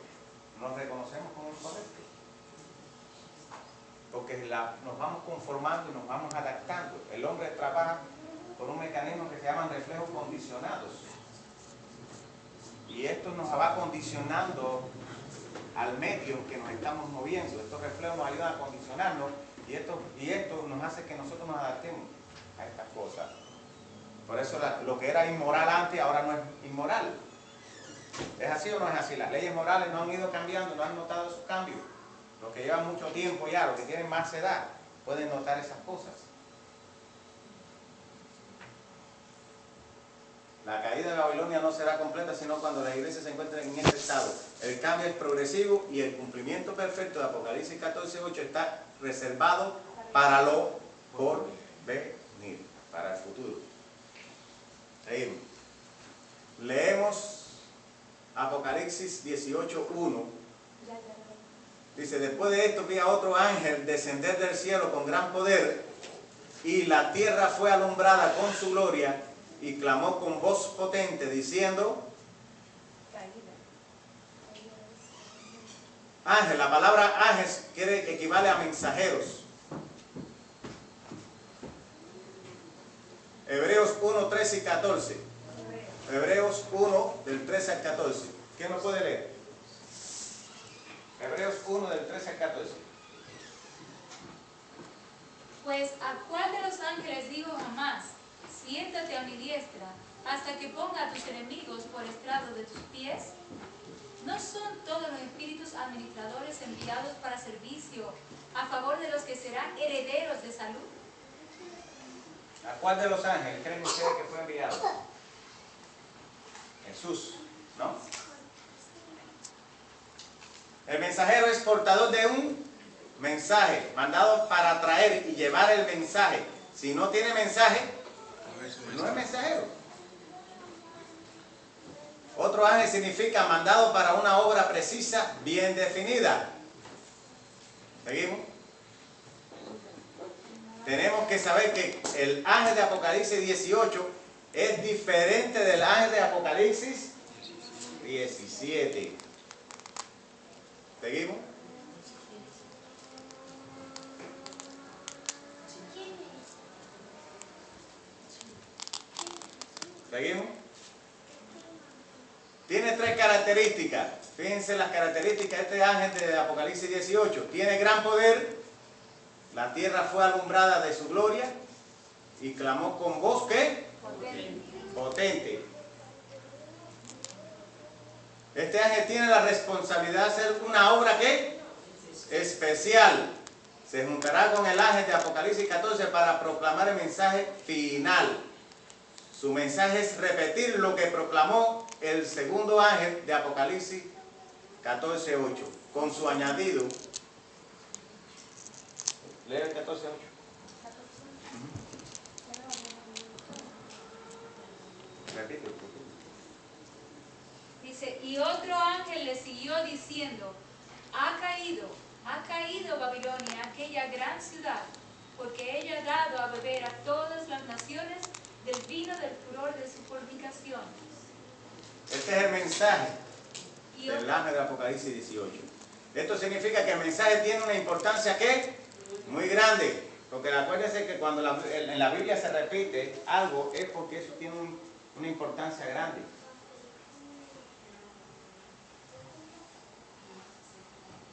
no lo reconocemos como incorrecto. Porque nos vamos conformando y nos vamos adaptando. El hombre trabaja por un mecanismo que se llaman reflejos condicionados. Y esto nos va condicionando al medio en que nos estamos moviendo. Estos reflejos nos ayudan a condicionarnos y esto nos hace que nosotros nos adaptemos a estas cosas. Por eso lo que era inmoral antes ahora no es inmoral. ¿Es así o no es así? Las leyes morales no han ido cambiando, no han notado esos cambios. Los que llevan mucho tiempo ya, los que tienen más edad, pueden notar esas cosas. La caída de Babilonia no será completa sino cuando las iglesias se encuentren en este estado. El cambio es progresivo y el cumplimiento perfecto de Apocalipsis 14:8 está reservado para lo por venir, para el futuro. Seguimos. Leemos Apocalipsis 18:1. Dice, después de esto vi a otro ángel descender del cielo con gran poder, y la tierra fue alumbrada con su gloria, y clamó con voz potente, diciendo, ángel, la palabra ángel equivale a mensajeros. Hebreos 1, 13 y 14. Hebreos 1, del 13 al 14. ¿Quién lo puede leer? Hebreos 1, del 13 al 14. Pues, ¿a cuál de los ángeles dijo jamás, siéntate a mi diestra, hasta que ponga a tus enemigos por estrado de tus pies? ¿No son todos los espíritus administradores enviados para servicio a favor de los que serán herederos de salud? ¿A cuál de los ángeles creen ustedes que fue enviado? Jesús, ¿no? El mensajero es portador de un mensaje, mandado para traer y llevar el mensaje. Si no tiene mensaje, no es mensajero. Otro Otro ángel significa mandado para una obra precisa, bien definida. ¿Seguimos? Tenemos que saber que el ángel de Apocalipsis 18 es diferente del ángel de Apocalipsis 17. ¿Seguimos? ¿Seguimos? Tiene 3 características. Fíjense las características de este ángel de Apocalipsis 18. Tiene gran poder. La tierra fue alumbrada de su gloria. Y clamó con voz, ¿qué? Potente. Este ángel tiene la responsabilidad de hacer una obra, ¿qué? Especial. Se juntará con el ángel de Apocalipsis 14 para proclamar el mensaje final. Su mensaje es repetir lo que proclamó el segundo ángel de Apocalipsis 14:8, con su añadido. Lee el 14:8. Repite. Dice, y otro ángel le siguió diciendo, ha caído Babilonia, aquella gran ciudad, porque ella ha dado a beber a todas las naciones del vino del furor de su fornicación. Este es el mensaje del ángel de Apocalipsis 18. Esto significa que el mensaje tiene una importancia, ¿qué? Muy grande. Porque acuérdense que cuando en la Biblia se repite algo es porque eso tiene una importancia grande.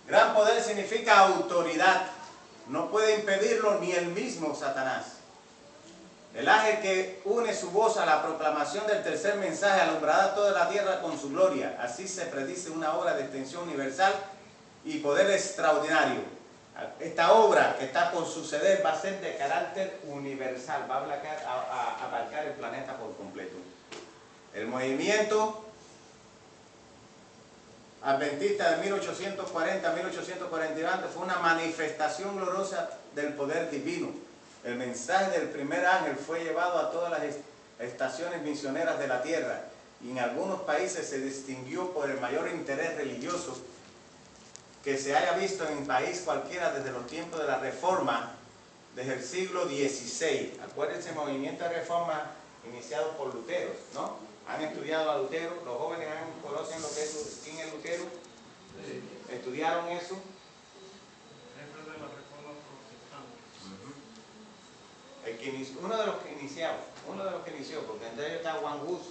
Gran poder significa autoridad. No puede impedirlo ni el mismo Satanás. El ángel que une su voz a la proclamación del tercer mensaje alumbrará toda la tierra con su gloria. Así se predice una obra de extensión universal y poder extraordinario. Esta obra que está por suceder va a ser de carácter universal, va a abarcar el planeta por completo. El movimiento adventista de 1840-1842 fue una manifestación gloriosa del poder divino. El mensaje del primer ángel fue llevado a todas las estaciones misioneras de la tierra y en algunos países se distinguió por el mayor interés religioso que se haya visto en un país cualquiera desde los tiempos de la Reforma desde el siglo XVI. Acuérdense, el movimiento de Reforma iniciado por Lutero, ¿no? Han estudiado a Lutero, los jóvenes conocen lo que es, quién es Lutero, estudiaron eso. Uno de los que inició, porque entre ellos está Juan Hus,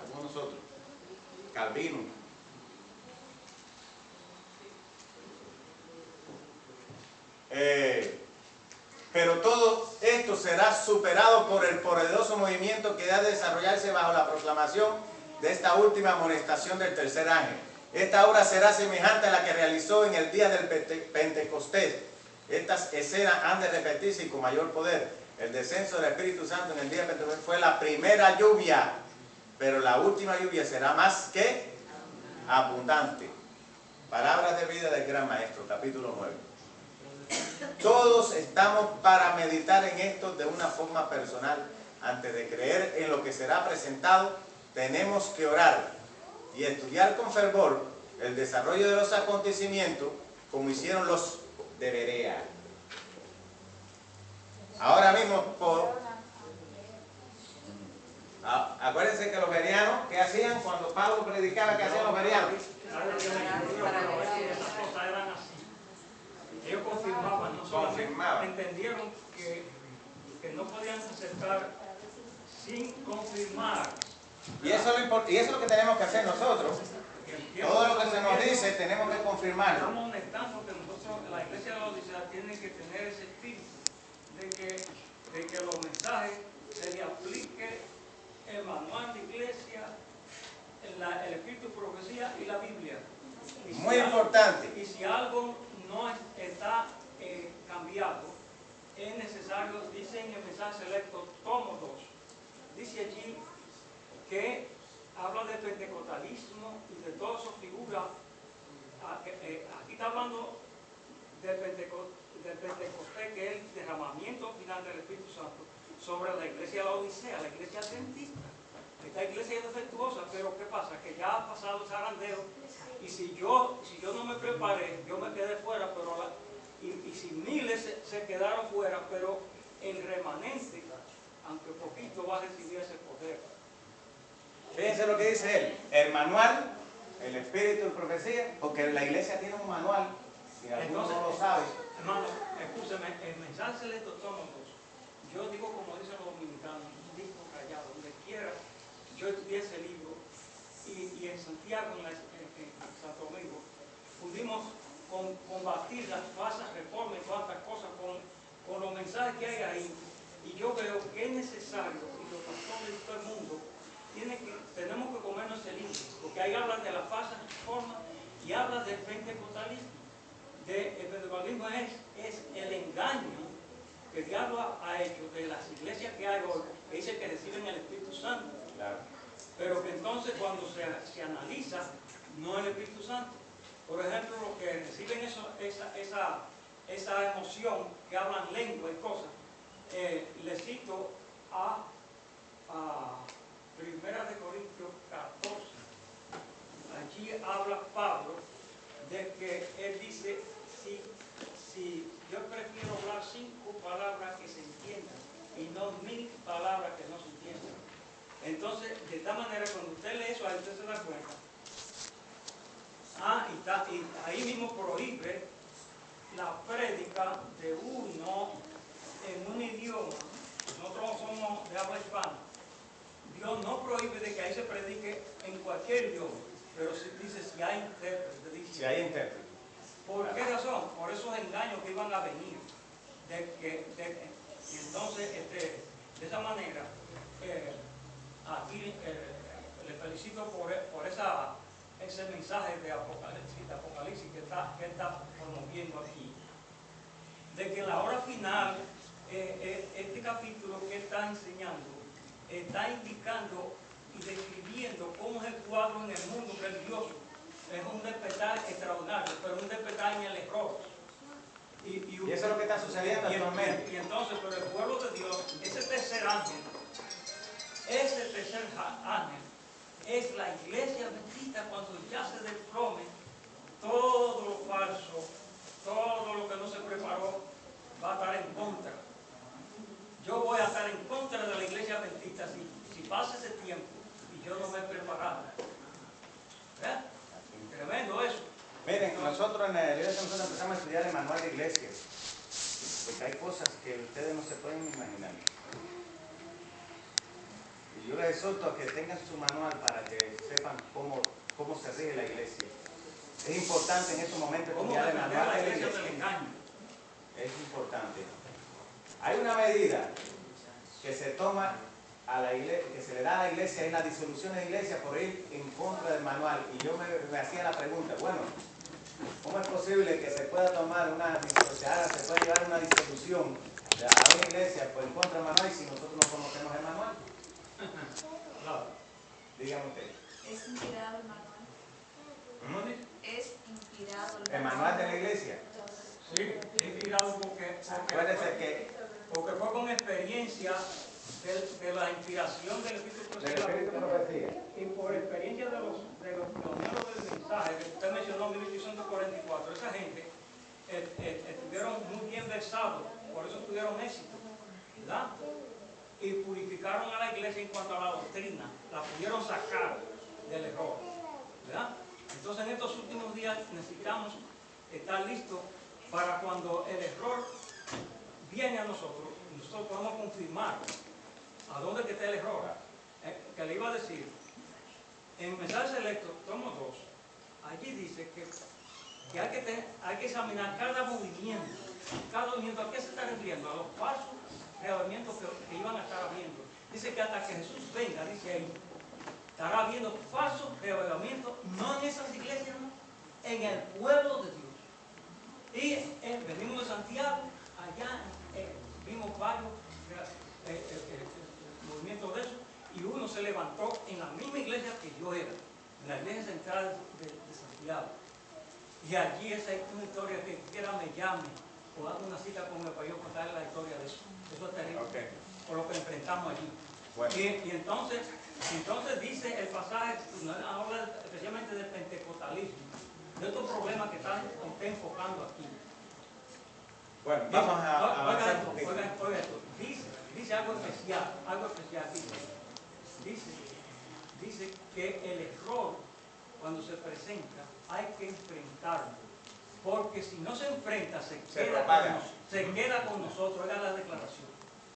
algunos otros, Calvino. Pero todo esto será superado por el poderoso movimiento que ha de desarrollarse bajo la proclamación de esta última amonestación del tercer ángel. Esta obra será semejante a la que realizó en el día del Pentecostés. Estas escenas han de repetirse y con mayor poder. El descenso del Espíritu Santo en el día de Pentecostés fue la primera lluvia, pero la última lluvia será más que abundante. Palabras de vida del Gran Maestro, capítulo 9. Todos estamos para meditar en esto de una forma personal. Antes de creer en lo que será presentado, tenemos que orar y estudiar con fervor el desarrollo de los acontecimientos como hicieron los de Berea. Ahora mismo, acuérdense que los bereanos, ¿qué hacían cuando Pablo predicaba? ¿Qué hacían los bereanos? Ellos confirmaban, no solamente entendieron que no podían aceptar sin confirmar. Y eso es lo que tenemos que hacer nosotros. Todo lo que se nos dice tenemos que confirmarlo. Estamos honestando que nosotros, la iglesia de la Odisea, tiene que tener ese espíritu de que los mensajes se le aplique el manual de iglesia, el espíritu de profecía y la Biblia. Muy importante. Y si algo no está cambiado, es necesario, dice en el mensaje selecto, tomo 2. Dice allí que habla de pentecostalismo y de todo eso figura. Aquí está hablando del Pentecostés, que es el derramamiento final del Espíritu Santo sobre la iglesia de la Odisea, la iglesia adventista. esta iglesia es defectuosa, pero ¿qué pasa? Que ya ha pasado el zarandeo, y si yo no me preparé, yo me quedé fuera, pero y si miles se quedaron fuera, pero el remanente, aunque poquito, va a recibir ese poder. Fíjense lo que dice él, el manual, el espíritu de profecía, porque la iglesia tiene un manual, si alguno Entonces, no lo sabe. Hermano, escúcheme, el mensaje selecto somos dos. Yo digo como dicen los dominicanos, un disco callado, donde quiera. Yo estudié ese libro y en Santiago, en Santo Domingo, pudimos combatir las falsas reformas y todas estas cosas con los mensajes que hay ahí. Y yo veo que es necesario, y los pastores de todo el mundo, tenemos que comernos ese libro, porque ahí hablan de las falsas reformas y habla del pentecostalismo. El pentecostalismo es el engaño que el diablo ha hecho de las iglesias que hay hoy, que dice que reciben el Espíritu Santo. Claro. Pero que entonces cuando se analiza, no es el Espíritu Santo. Por ejemplo, los que reciben esa emoción, que hablan lengua y cosas, les cito a 1 Corintios 14. Allí habla Pablo de que él dice, si yo prefiero hablar 5 palabras que se entiendan y no 1000 palabras que no se entiendan. Entonces, de esta manera, cuando usted lee eso, ahí usted se da cuenta. Y ahí mismo prohíbe la prédica de uno en un idioma. Nosotros somos de habla hispana. Dios no prohíbe de que ahí se predique en cualquier idioma, pero si dice si hay intérprete. Si hay intérprete. ¿Por qué razón? Por esos engaños que iban a venir. Y entonces, de esa manera, aquí le felicito por ese mensaje de Apocalipsis que está promoviendo aquí. De que en la hora final, este capítulo que está enseñando, está indicando y describiendo cómo es el cuadro en el mundo religioso. Es un despertar extraordinario, pero un despertar en el error. Y eso es lo que está sucediendo actualmente. Y entonces, pero el pueblo de Dios, ese tercer ángel es la iglesia bendita cuando ya se desplome todo lo falso, todo lo que no se preparó, va a estar en contra. Yo voy a estar en contra de la iglesia bendita si pasa ese tiempo y yo no me he preparado. ¿Verdad? Tremendo eso. Miren, nosotros en la iglesia empezamos a estudiar el manual de iglesia, porque hay cosas que ustedes no se pueden imaginar. Y yo les exhorto a que tengan su manual para que sepan cómo se rige la iglesia. Es importante en estos momentos estudiar el manual de la iglesia. Es importante. Hay una medida que se toma a la iglesia, que se le da a la iglesia, es la disolución de la iglesia por ir en contra del manual. Y yo me hacía la pregunta, bueno, ¿cómo es posible que se pueda tomar se puede llevar una disolución a una iglesia por en contra del manual y si nosotros no conocemos el manual? Claro. Dígame usted. Es inspirado el manual. Es inspirado ¿El manual de la iglesia? Sí, es inspirado porque fue con experiencia de la inspiración del Espíritu Del Espíritu de profecía. y por experiencia de los miembros del mensaje que usted mencionó en 1844, esa gente estuvieron muy bien versados, por eso tuvieron éxito, ¿verdad? Y purificaron a la iglesia en cuanto a la doctrina, la pudieron sacar del error, ¿verdad? Entonces en estos últimos días necesitamos estar listos para cuando el error viene a nosotros podemos confirmar a dónde está el error. Que le iba a decir, en mensaje selecto, tomo 2, allí dice que hay que examinar cada movimiento, ¿a qué se está refiriendo? A los falsos reavivamientos que iban a estar habiendo. Dice que hasta que Jesús venga, dice ahí, estará habiendo falsos reavivamientos, no en esas iglesias, no, en el pueblo de Dios. Y venimos de Santiago, allá vimos varios movimientos de eso, y uno se levantó en la misma iglesia que yo era, en la iglesia central de Santiago. Y allí esa es una historia que quiera me llame o haga una cita conmigo para yo contarle la historia de eso. Eso es terrible, por lo que enfrentamos allí. Bueno. Y entonces Entonces dice el pasaje, habla especialmente del pentecostalismo, de estos problemas que está enfocando aquí. Bueno, vamos a avanzar un poquito. Oiga esto, dice algo especial, dice que el error cuando se presenta hay que enfrentarlo, porque si no se enfrenta se queda con nosotros, oiga la declaración.